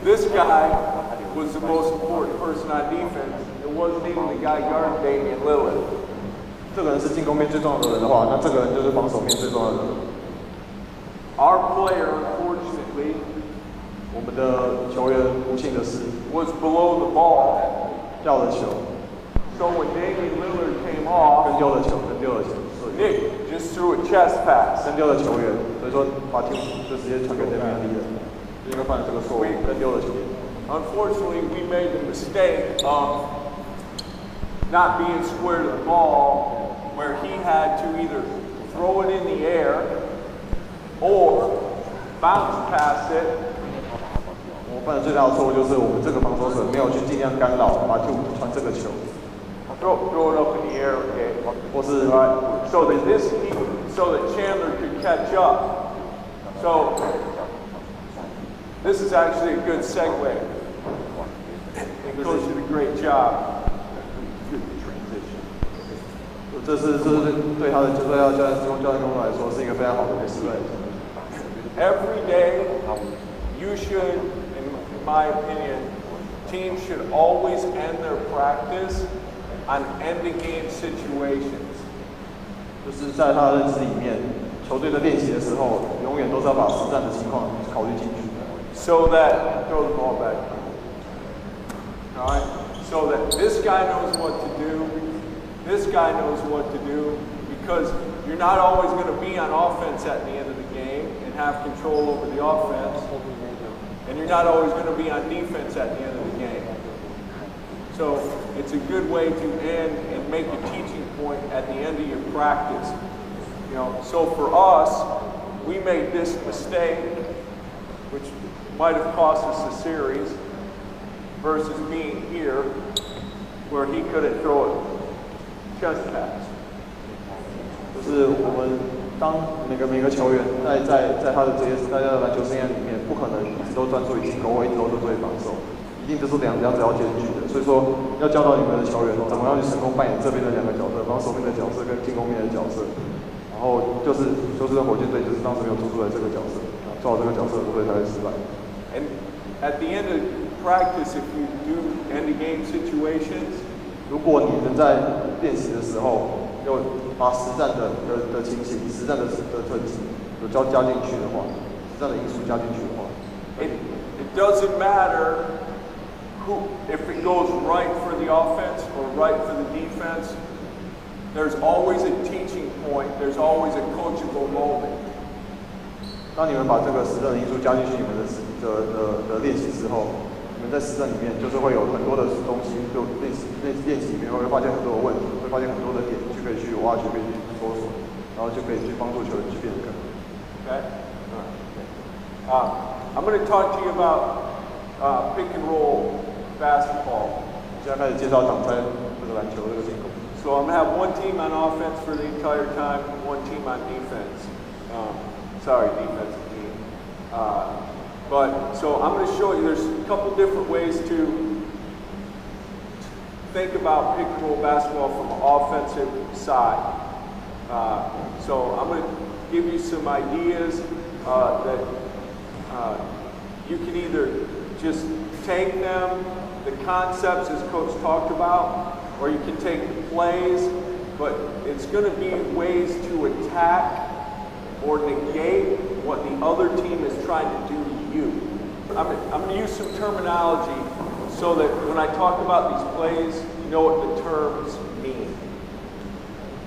This guy was the most important person on defense. It wasn't even the guy guarding Damian Lillard. 这个人是进攻面最重要的人的话，那这个人就是防守面最重要的人。Our player, unfortunately, 我们的球员不幸的是 was below the ball. 掉了球。So when Damian Lillard came off, 跟丢了球。Nick just threw a chest pass. 跟丢了球员，所以说把球就直接传给对面的敌人，就因为犯了这个错误，跟丢了球。Unfortunately, we made the mistake of not being square to the ball, where he had to either throw it in the air or bounce past it. 我犯的最大的错误就是我们这个防守者没有去尽量干扰，把球传这个球。Throw it up in the air, okay? 或是 so that Chandler could catch up. So this is actually a good segue. And Coach did a great job. Good transition. 这是对他的教练工作来说是一个非常好的示范。Every day, you should, in my opinion, teams should always end their practice on end-of-game situations. 就是在他的认知里面，球队在练习的时候，永远都是要把实战的情况考虑进去。So that throw the ball back. All right. So that this guy knows what to do. This guy knows what to do, because you're not always going to be on offense at the end of the game and have control over the offense, and you're not always going to be on defense at the end of the game. So it's a good way to end and make a teaching point at the end of your practice. You know, so for us, we made this mistake, which might have cost us a series, versus being here, where he couldn't throw it chest pass. 就是我们当每个球员在他的职业在他的篮球生涯里面，不可能一直都专注于进攻，或一直都专注于防守。一定就是两者要兼具的，所以说要教导你们的球员怎么样去成功扮演这边的两个角色，防守面的角色跟进攻面的角色。然后就是火箭队就是当时没有做出来这个角色，做好这个角色，球队才会失败。And at the end of practice, if you do end-of-game situations, 如果你们在练习的时候有把实战的情形、实战的特质有加进去的话，实战的因素加进去的话， it doesn't matter if it goes right for the offense or right for the defense. There's always a teaching point. There's always a coachable moment. 当你们把这个实战的因素加进去你们的练习之后，你们在实战里面就是会有很多的东西，就练习里面会发现很多的问题，会发现很多的点，就可以去挖掘，可以去搜索，然后就可以去帮助球员去变得更好。Okay. I'm going to talk to you about pick and roll basketball. 现在开始介绍挡拆这个篮球这个进攻。So I'm going to have one team on offense for the entire time, one team on defense. Defensive team. So I'm going to show you, there's a couple different ways to think about pick and roll basketball from an offensive side. So I'm going to give you some ideas that you can either just take them, the concepts as Coach talked about, or you can take the plays, but it's going to be ways to attack or negate what the other team is trying to do to you. I'm going to use some terminology so that when I talk about these plays, you know what the terms mean.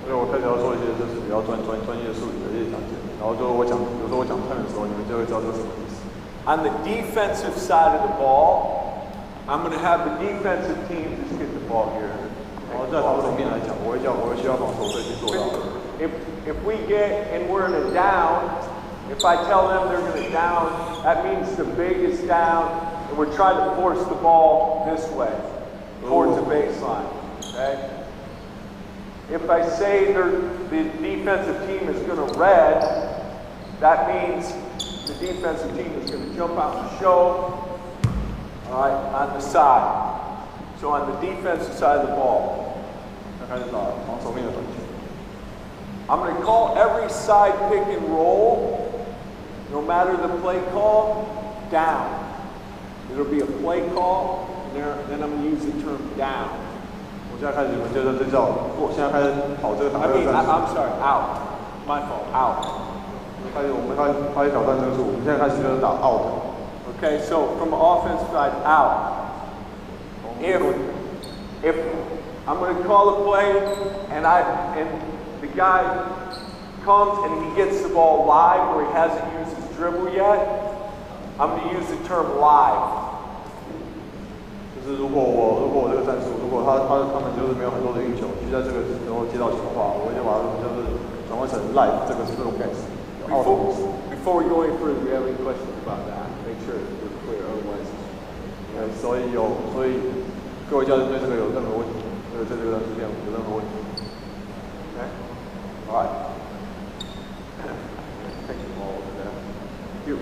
所以我开始要说一些就是比较专业术语的一些讲解，然后就有时候我讲看的时候，你们就会知道这是什么意思。On the defensive side of the ball, I'm going to have the defensive team just get the ball here. 然后在防守面来讲，我会需要防守队去做到。If we get and we're in a down, if I tell them they're going to down, that means the big is down, and we're trying to force the ball this way towards the baseline. Okay. If I say the defensive team is going to red, that means the defensive team is going to jump out and show, all right, on the side. So on the defensive side of the ball. I'm going to call every side pick and roll, no matter the play call, down. It'll be a play call, and then I'm going to use the term down. 我现在开始，我觉得这叫我现在开始跑这个打这个战术。I'm sorry, out. My fault, out. 我们开始挑战这个数，我们现在开始就是打 out。Okay, so from the offensive side, out. If I'm going to call a play, and the guy comes and he gets the ball live where he hasn't used his dribble yet, I'm going to use the term live. 就是如果我这个战术，如果他们就是没有很多的运球，就在这个时候接到球的话，我就把它就是转换成 live 这种感觉。Before we go any further, do you have any questions about that? Make sure it's clear, otherwise. 所以各位教练对这个有任何问题，对这个战术变有任何问题 Okay. All right. Take the ball over there. Here,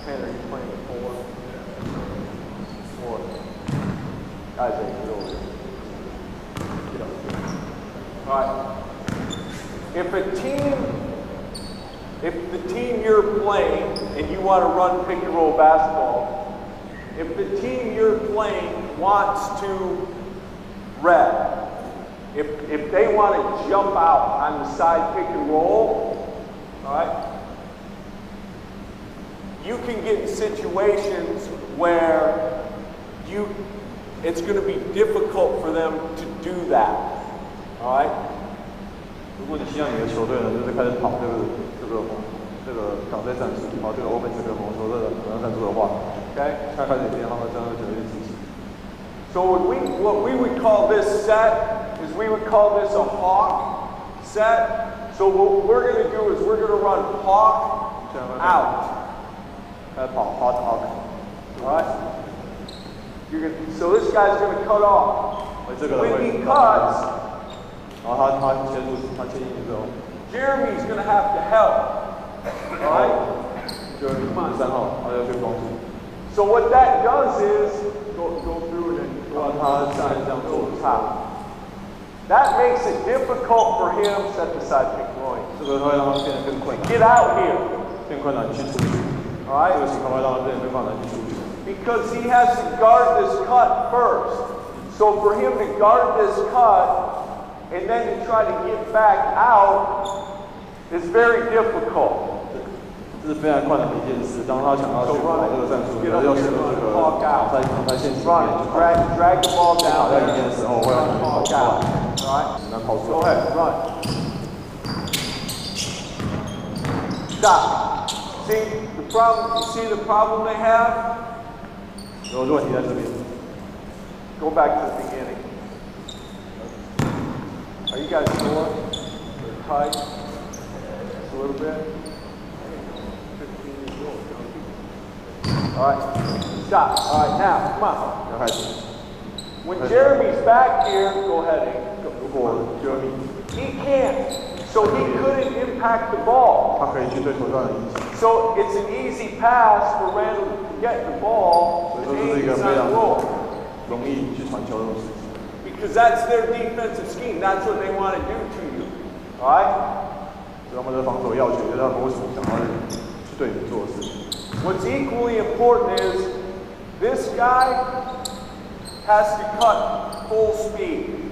Tanner, you playing with 4? 4. Isaac, get over here. Get up here. All right. If the team you're playing and you want to run pick and roll basketball, if the team you're playing wants to red, if they want to jump out on the side pick and roll, all right, you can get in situations where it's going to be difficult for them to do that, all right? 如果你希望你的球队呢，就是开始跑这个挡拆战术，跑这个 open 这个防守的挡拆战术的话 ，okay， 他开始变他们这样的球队体系。So what we would call this set is we would call this a hawk set. So what we're going to do is we're going to run hawk out. 开始跑 hot hawk， all right? So this guy's going to cut off. When he cuts, 然后他切进去之后 Jeremy's going to have to help. All right? 就是3号，他要去帮助。So what that does is go through it and go on top. That makes it difficult for him set the side pick rolling. 这个会让他变得更困难。 Get out here. 变困难去出去。All right? 这个情况会让他变得更困难去出去。Because he has to guard this cut first. So for him to guard this cut and then to try to get back out is very difficult. 这是非常困难的一件事。当他想要去跑这个战术，要选择这个挡拆线里面， drag the ball 跑 down 在里面的时候，会让你跑出来， Right? 很难跑出 Go 来。 ahead, run. Stop. See the problem they have? 有问题在这边。 Go back to the beginning. Are you guys sore? Or tight? Just a little bit? 15 years old, don't you? All right. Stop. All right, now, come on. 要开始。 When Jeremy's back here, go ahead. 如果 Jeremy He can't. So he couldn't impact the ball. 他可以去对球上的影响。 So it's an easy pass for Randall to get the ball. 所以说这是一个非常容易去传球的事情。 Because that's their defensive scheme. That's what they want to do to you. All right? 所以他们的防守要求就是他们为什么想要去对你做的事情。 What's equally important is this guy has to cut full speed.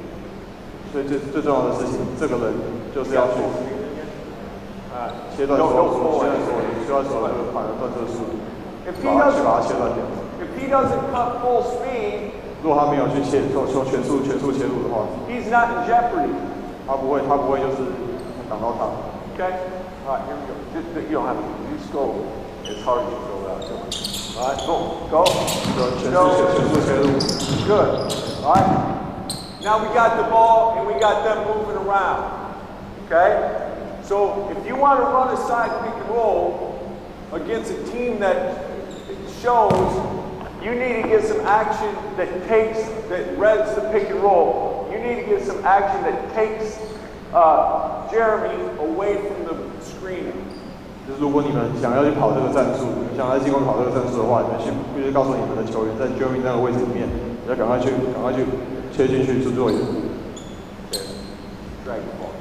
所以最重要的事情，这个人就是要去切断手，切断手这个反而断这个速度，把它切断掉。 If he doesn't cut full speed, 如果他没有去全速切入的话 he's not in jeopardy. 他不会就是挡到他。 Okay? All right, here we go. You don't have to. You just go as hard as you go out. All right, go. 全速切入。 Good. All right. Now we got the ball and we got them moving around. Okay? So if you want to run a side pick and roll against a team that shows you need to get some action that reds the pick and roll. You need to get some action that takes Jeremy away from the screening. 就是如果你们想要去跑这个战术，想要在进攻跑这个战术的话，你们必须告诉你们的球员，在 Jeremy 那个位置里面，要赶快去切进去去做掩护。 Drag the ball.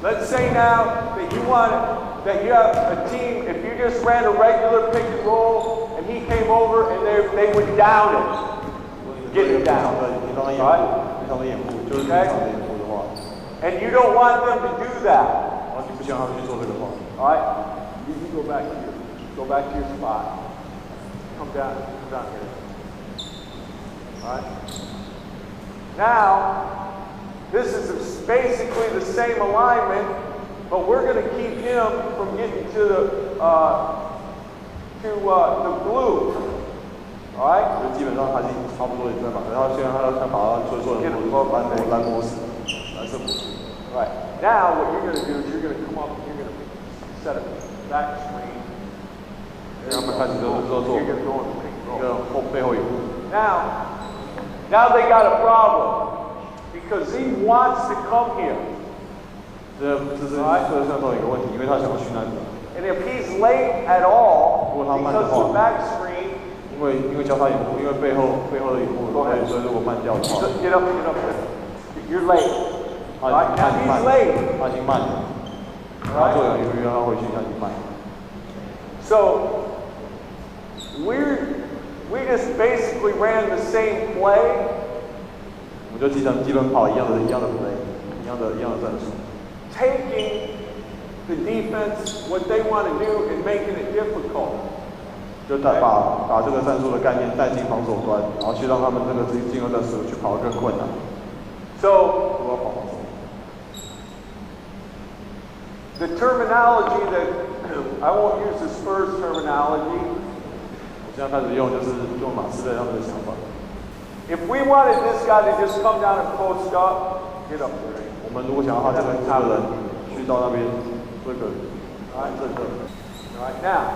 Let's say now that you have a team, if you just ran a regular pick and roll and he came over and they would down it. Get it down. Right? Okay? And you don't want them to do that. Alright? You go back to your spot. Come down here. Alright? Now, this is basically the same alignment, but we're going to keep him from getting to the glue. All right? Right. Now, what you're going to do is you're going to come up and you're going to set a back screen. You're going to go in the pick and roll. Now they got a problem. Because he wants to come here. And if he's late at all, because of the back screen, get up there. You're late. Right? Now he's late. Right? So we just basically ran the same play. 我就基本跑一样的 play， 一样的战术。Taking the defense what they want to do and making it difficult. 就把这个战术的概念带进防守端，然后去让他们这个进攻战术去跑得更困难。So the terminology that I won't use the Spurs terminology. 我现在开始用马刺的他们的想法。 If we wanted this guy to just come down and post up, get up there. 我们如果想要他这个人去到那边做一个 All right, now,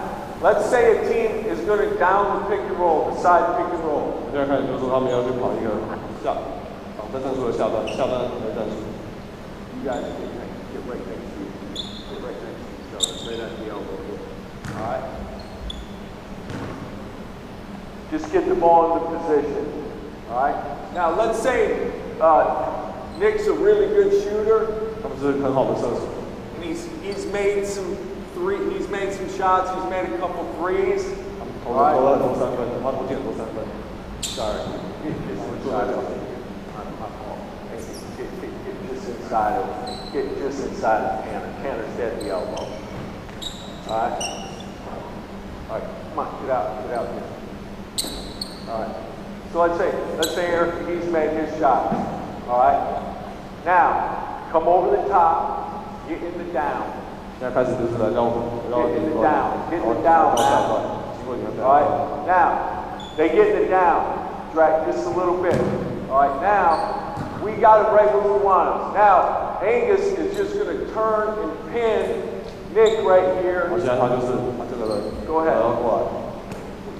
let's say a team is going to down the pick and roll, the side pick and roll. 我现在开始就是说他们要去跑一个防战术的下段的战术。You guys get right next to you. Get right next to each other. Right at the elbow. All right. Just get the ball in the position. All right. Now let's say Nick's a really good shooter. 他们是很好的射手。And he's made some shots. He's made a couple threes. 投了很多三分，他投进很多三分。Sorry. Get just inside of Tanner. Tanner's dead at the elbow. All right. All right. Come on. Get out here. All right. So let's say Eric, he's made his shot. All right. Now, come over the top, get in the down. 现在开始就是来绕 Get in the down. Get in the down now. 经过你们 All right. Now, they get in the down. Drag just a little bit. All right. Now, we got it right where we want them. Now, Angus is just going to turn and pin Nick right here. 现在他就是这个人， Go ahead. 过来。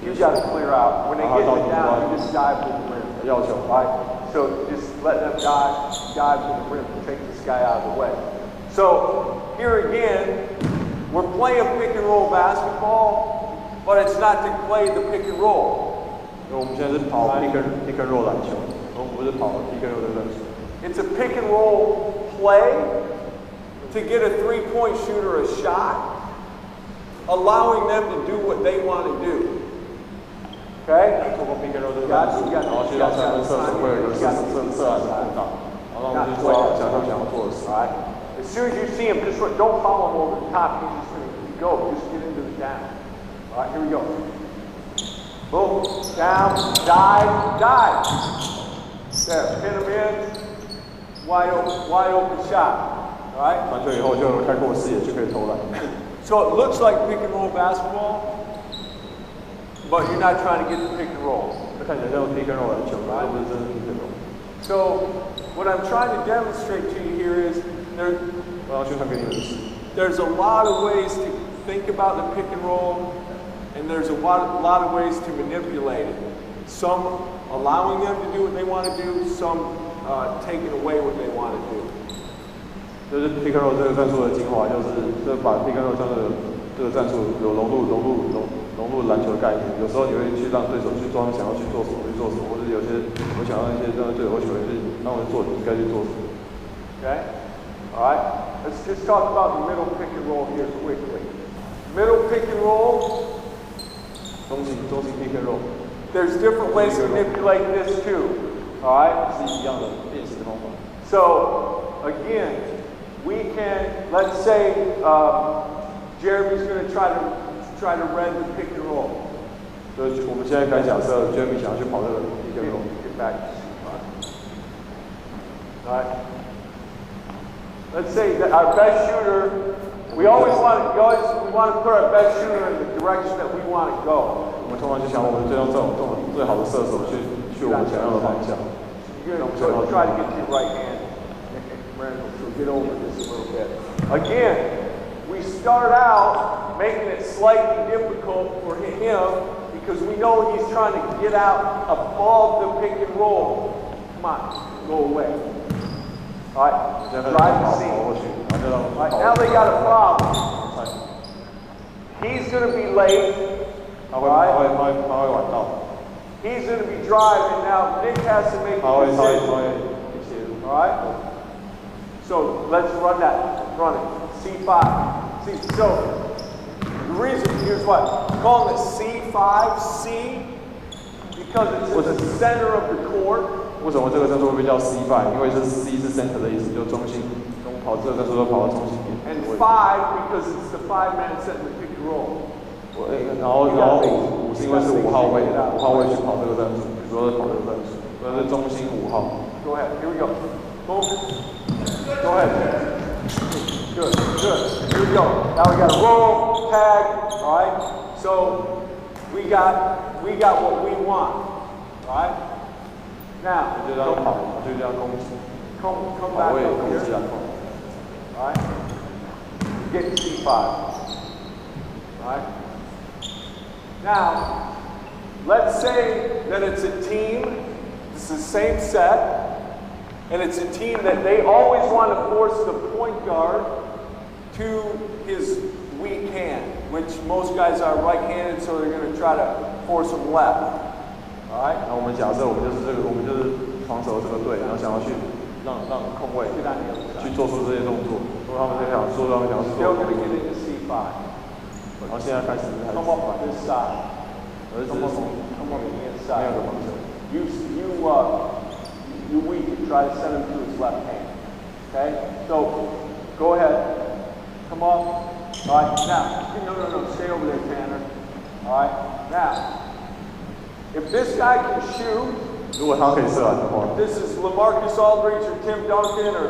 You got to clear out. When they get it down, you just dive to the rim. Right? So just let them dive to the rim and take this guy out of the way. So here again, we're playing pick and roll basketball, but it's not to play the pick and roll. 我们现在是跑 pick and roll 篮球，我们不是跑 pick and roll 的战术。It's a pick and roll play to get a three-point shooter a shot, allowing them to do what they want to do. Okay? 透过 pick and roll 这个战术，然后去让三分射手会有一个射篮的空档，然后让我们去做他想要做的事。As soon as you see him, just don't follow him over the top. He's just going to go. Just get into the down. All right, here we go. Boom, down, dive. There, pin him in. Wide open shot. All right. 传球以后就有开阔视野，就可以投篮。So it looks like pick and roll basketball. But you're not trying to get the pick and roll. So what I'm trying to demonstrate to you here is there's a lot of ways to think about the pick and roll, and there's a lot of ways to manipulate it. Some allowing them to do what they want to do, some taking away what they want to do. 就是 pick and roll 这个战术的精华，就是把 pick and roll 这个战术有融入篮球的概念，有时候你会去让对手去做他们想要去做什么去做什么，或者有些我想让一些队友或球员去让我们做你应该去做什么。Okay. All right, let's just talk about the middle pick and roll here quickly. Middle pick and roll. 中型 pick and roll. There's different ways to manipulate this too. All right. 是一样的练习的方法。So again, we can let's say Jeremy's going to try to read the pick and roll. 所以我们现在该假设 Jeremy 想要去跑这个 pick and roll。Get back. All right. Let's say that our best shooter, we want to put our best shooter in the direction that we want to go. 我们通常就想我们最好的射手去我们想要的方向。You're going to try to get to your right hand. Randall, so get over this a little bit. Again, we start out making it slightly difficult for him because we know he's trying to get out above the pick and roll. Come on, go away. All right, drive the seam. All right, now they got a problem. He's going to be late. All right. He's going to be driving now. Nick has to make a decision. All right. So let's run that. Run it. C5. See, so the reason here's what I'm calling it C5C because it's in the center of the court. 为什么这个战术会被叫 C5？ 因为是 C 是 center 的意思，就中心。跑这个战术都跑到中心点。And 5 because it's the 5-man set in the pick and roll. 然后5是因为是5号位去跑这个战术，比如说跑这个战术，所以是中心5号。Go ahead. Here we go. Boom. Go ahead. Good. Here we go. Now we got to roll, tag. All right. So we got what we want. All right. Now. 就这样跑，就这样攻击。Come back over here. All right. Get C5. All right. Now, let's say that it's a team. This is the same set, and it's a team that they always want to force the point guard to his weak hand, which most guys are right-handed, so they're going to try to force him left. All right. 然后我们假设我们就是防守这个队，然后想要去让控卫去做出这些动作，说他们想要做。Still going to get into C5. 然后现在开始 Come up on this side. Come up on the inside. You weak and try to send him to his left hand. Okay? So go ahead. Come up. All right. Now, no. Stay over there, Tanner. All right. Now, if this guy can shoot, 如果他可以射篮的话 this is LaMarcus Aldridge or Tim Duncan or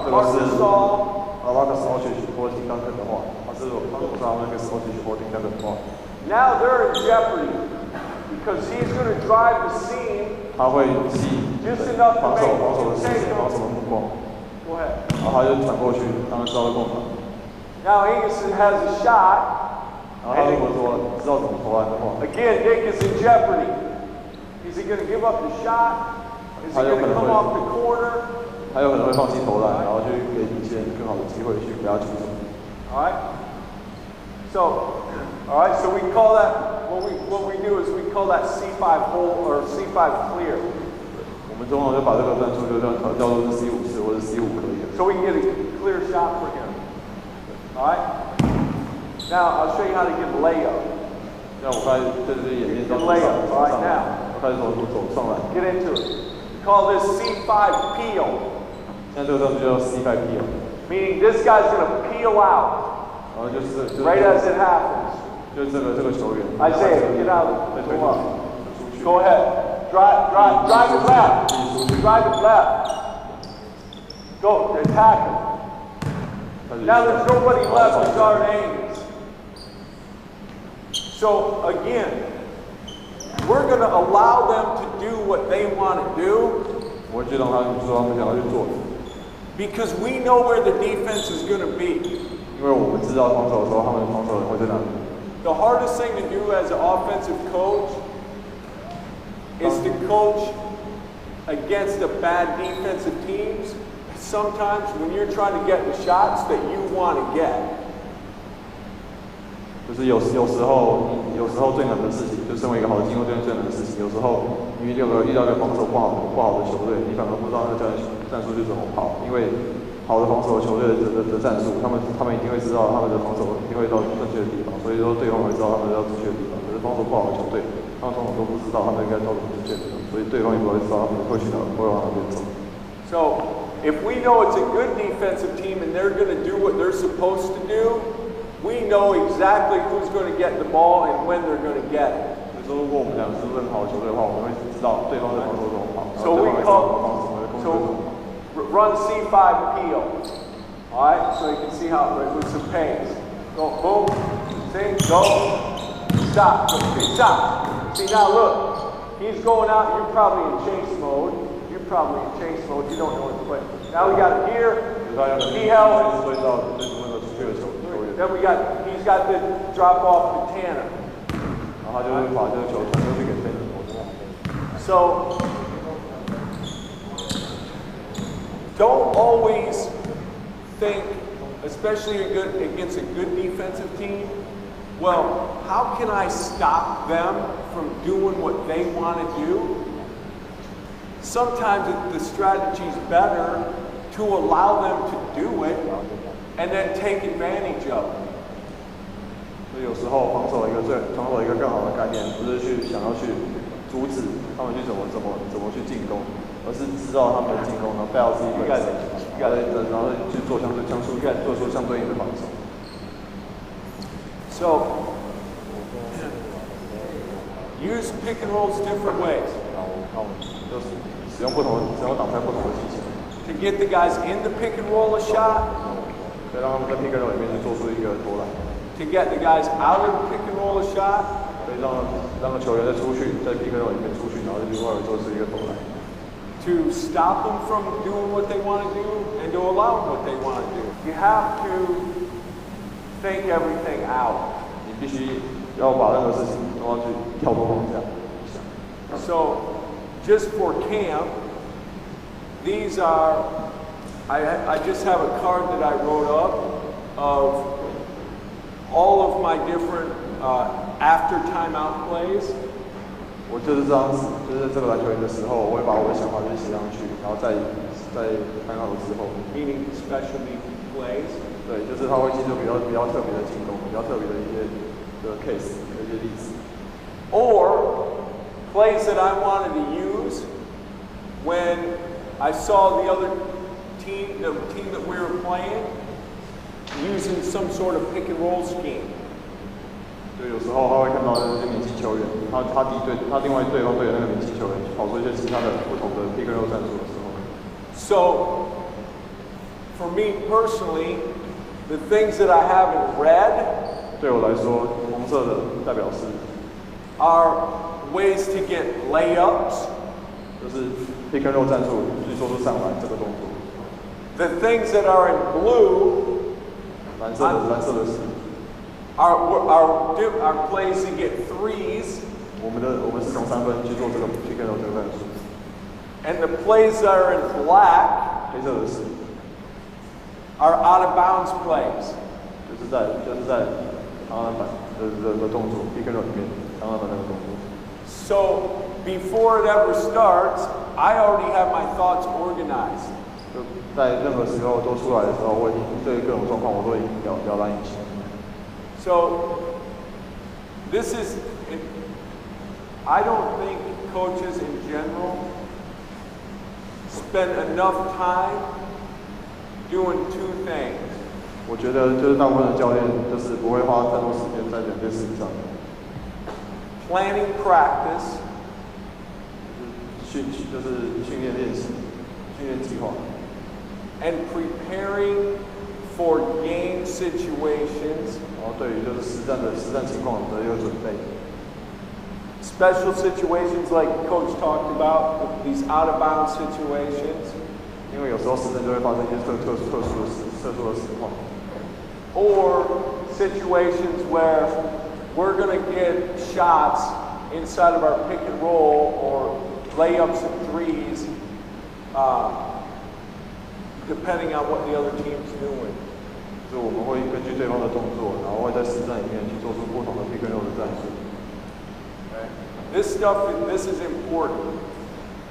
Marcus Saul. Marcus Aldridge 或者 Tim Duncan 的话，他是防守上那个 Aldridge 或 Tim Duncan 的话。Now they're in jeopardy because he's going to drive the seam. 他会吸just enough to 防守 make 的视线，防守的目光。Go ahead. 然后他就转过去，当然知道会攻防。Now Ingerson has a shot. 然后他如果说知道怎么投篮的话 Again, Nick is in jeopardy. Is he going to give up the shot? Is he going to come off the corner? 他有可能会放弃投篮，然后去给一些更好的机会去给他出手。All right. So we call that what we do is we call that C5 hole or C5 clear. 我们通常就把这个战术就叫做是 C5 式或者 C5 可以的。So we can get a clear shot for him. All right. Now I'll show you how to get a layup. 像我刚才在这里演练到上 right now. 我开始走上来。Get into it. We call this C5 peel. 现在这个战术叫 C5 peel. Meaning this guy's going to peel out. 然后就是 right as it happens. 就是这个球员。Isaiah, get out. Go up. Go ahead. Drive it left. Drive it left. Go. Attack him. Now there's nobody left to guard Angus. So again, we're going to allow them to do what they want to do. 我就让他们说他们想要去做。Because we know where the defense is going to be. 因为我们知道防守的时候，他们防守人会在哪里。The hardest thing to do as an offensive coach is to coach against the bad defensive teams. Sometimes when you're trying to get the shots that you want to get. 就是有时候最难的事情，就身为一个好的进攻队员最难的事情。有时候你遇到一个防守不好的球队，你反而不知道那战术是怎么跑，因为好的防守球队的战术，他们一定会知道他们的防守一定会到正确的地方，所以说对方会知道他们要正确的地方。可是防守不好的球队，他们通常都不知道他们应该到正确的地方，所以对方也不会知道他们会去哪，会往哪边走。So if we know it's a good defensive team and they're going to do what they're supposed to do, we know exactly who's going to get the ball and when they're going to get it. 所以说，如果我们讲是很好的球队的话，我们会知道对方的防守怎么跑，然 So 后对 we 方会知道 call 防守的攻击怎么跑。run C5 peel. All right, so you can see how with some pace. Go boom, see, go, stop, okay, stop. See now look, he's going out. You're probably in chase mode. You're probably in chase mode. You don't know what to play. Now we got it here. He held. Then he's got the drop off to Tanner. So don't always think, especially against a good defensive team, well, how can I stop them from doing what they want to do? Sometimes the strategy is better to allow them to do it and then take advantage of it. 所以有时候防守一个更好的概念，不是想要去阻止他们去怎么去进攻，而是知道他们的进攻，然后背后自己一个人，然后去做出相对应的防守。So use pick and rolls different ways. 就是使用挡拆不同的技巧。To get the guys in the pick and roll a shot. 可以让他们在 pick and roll 里面去做出一个投篮。To get the guys out of the pick and roll a shot. 可以让球员在pick and roll 里面出去，然后就另外做出一个投篮。To stop them from doing what they want to do and to allow them what they want to do. You have to think everything out. 你必须要把任何事情都要去跳脱框架。So, just for camp, these are, I just have a card that I wrote up of all of my different after timeout plays. 我就是这样子，就是这个篮球员的时候，我会把我的想法就写上去，然后在timeout之后 ，meaning specialty plays. 对，就是他会记住比较特别的进攻，比较特别的一些的 case 的一些例子。Or plays that I wanted to use when I saw the other team, the team that we were playing, using some sort of pick and roll scheme. 就有时候他会看到那些年轻球员，他另外对方队的那个年轻球员跑出一些其他的不同的 pick and roll 战术的时候。So, for me personally, the things that I have in red 对我来说，红色的代表是 are ways to get layups. 就是 pick and roll 战术去做出上篮这个动作。The things that are in blue 蓝色的是 are plays to get threes. 我们是从三分去做这个 pick and roll 这个战术。And the plays that are in black 黑色的是 are out of bounds plays. 就是在长篮板的动作 pick and roll 里面长篮板那个动作。So before it ever starts, I already have my thoughts organized. 就在任何时候都出来的时候，我已经对各种状况我都已经了然于心。So this is, I don't think coaches in general spend enough time doing two things. 我觉得就是大部分的教练就是不会花太多时间在两件事情上。Planning practice. 就是训练练习、训练计划。And preparing for game situations. 然后对于就是实战情况的一个准备。Special situations like Coach talked about, these out of bounds situations. 因为有时候实战就会发生一些特殊的情况。Or situations where we're going to get shots inside of our pick and roll or layups and threes, depending on what the other team's doing. 所以我们会根据对方的动作，然后会在实战里面去做出不同的 pick and roll 的战术。Okay. This is important.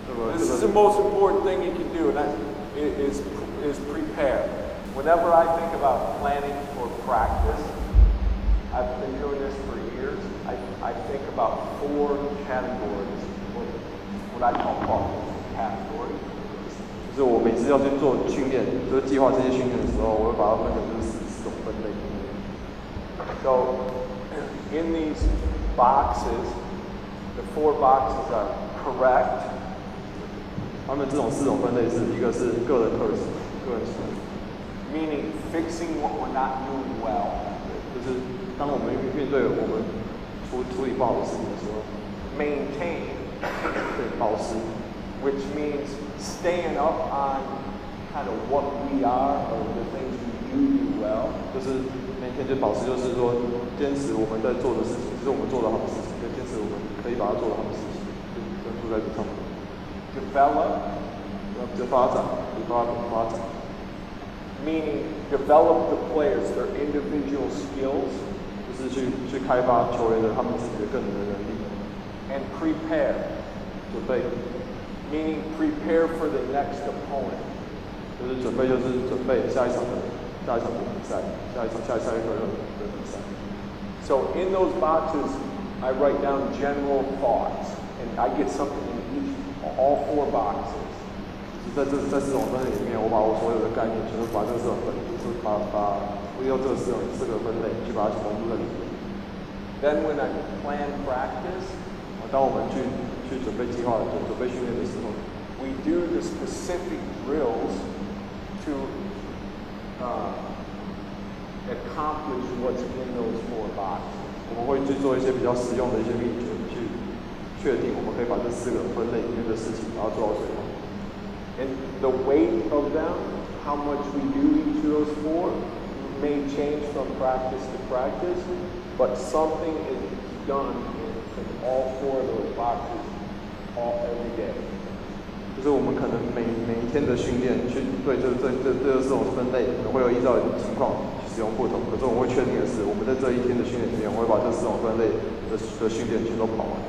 这 This is the most important thing you can do, and that is prepare. Whenever I think about planning for practice, I've been doing this for years. I think about 4 categories, what I call categories. 就是我每次要去做训练，就是计划这些训练的时候，我会把它分成就是4种分类。So in these boxes, the 4 boxes are correct. 他们这种4种分类是一个是个人特质，个人特质 meaning fixing what we're not doing well. 就是当我们面对我们处理不好的事情的时候 ，maintain 对保持 which means staying up on kind of what we are or the things we do well. 就是maintain 就保持，就是说坚持我们在做的事情，就是我们做的好的事情，跟坚持我们可以把它做的好的事情，就专注在这上面。Develop 就发展 meaning develop the players, their individual skills. 就是去开发球员的他们自己的个人的能力。And prepare 准备 meaning prepare for the next opponent. 就是准备下一场的比赛，下一个的比赛。So in those boxes, I write down general thoughts, and I get something in all 4 boxes. 在4种分类里面，我把我所有的概念全都把这4种分，就是把利用这4个分类去把它融入在里面。Then when I plan practice, 当我们去准备计划、准备训练的时候 we do the specific drills to accomplish what's in those 4 boxes. 我们会去做一些比较实用的一些秘诀，去确定我们可以把这4个分类里面的事情，把它做到最好。And the weight of them, how much we do each of those 4, may change from practice to practice, but something is done in all 4 of those boxes every day. 就是我们可能每一天的训练去对这4种分类，可能会有依照情况使用不同。可是我们会确定的是，我们在这一天的训练里面，我会把这4种分类的训练全都跑完。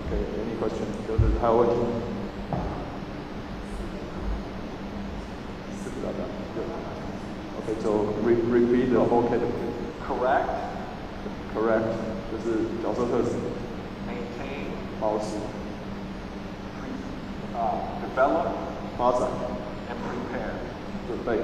Okay, any question? 就是还有问题？4个大家。Okay, so repeat the whole category. Correct. 就是角色特质。Maintain. 保持。Develop. 发展。And prepare. 准备。